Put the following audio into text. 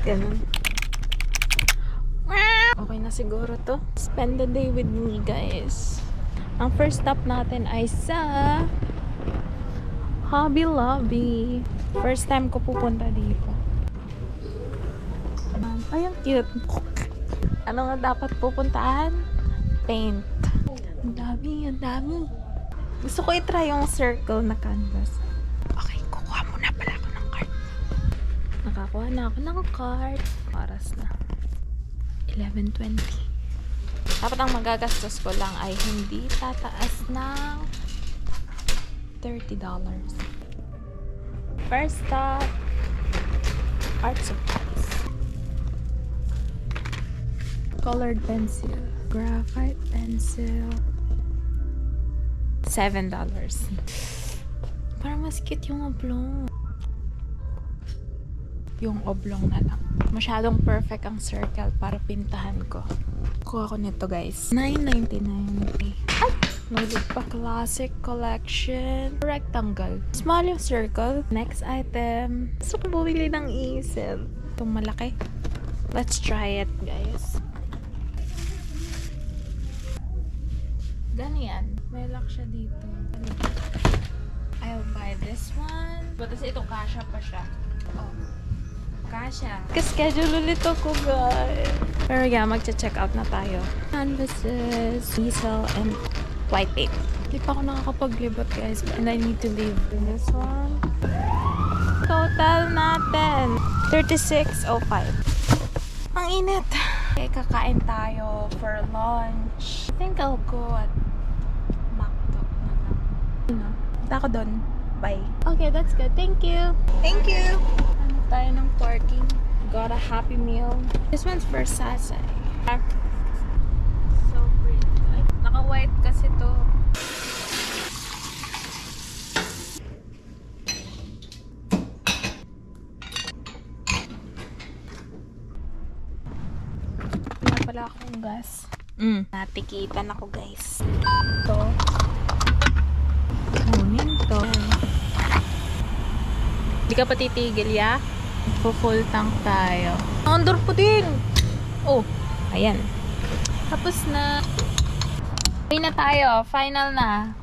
Ganun. Okay na siguro to. Spend the day with me, guys. Ang first stop natin ay sa Hobby Lobby. First time ko pupunta dito. Ay, ang cute. Ano nga dapat pupuntahan? Paint. Ang dami, ang dami. Gusto ko i-try yung circle na canvas. Okay, kukuha muna pala ako ng card. Nakakuha na ako ng card. Oras na. 11:20. Dapat ang magagastos ko lang ay hindi tataas ng $30. First stop, art supplies. Colored pencil, graphite pencil, $7. Parang mas cute yung oblong. Yung oblong na lang. Masyadong perfect ang circle para pintahan ko. Kuha ko nito, guys. $9.99. Ay! Naglit pa. Classic collection. Rectangle. Small yung circle. Next item. Gusto ko bumili ng easel. Itong malaki. Let's try it, guys. Ganyan. May lock siya dito. I'll buy this one. But ito kasha pa siya. Oh. Kasha. Kaschedule ulit ako, guys. Pero yeah, magcha-check out na tayo. Canvases, easel, and white tape. Hindi pa ako nakakapaglibot, guys. And I need to leave. This one. Total natin. $36.05. Ang init. Okay, kakain tayo for lunch. I think I'll go at McDo na lang. Punta ako doon. Bye. Okay, that's good. Thank you. Thank you. Tayo ng parking. Got a Happy Meal. This one's for Sasay. So pretty. Ay, naka-white kasi to. Wala pala akong gas. Natikitan ako, guys. Ito. Kunin to. Hindi ka pa titigil, ya? Full tank tayo. Under po din! Oh, ayan. Tapos na. Uwi na tayo. Final na.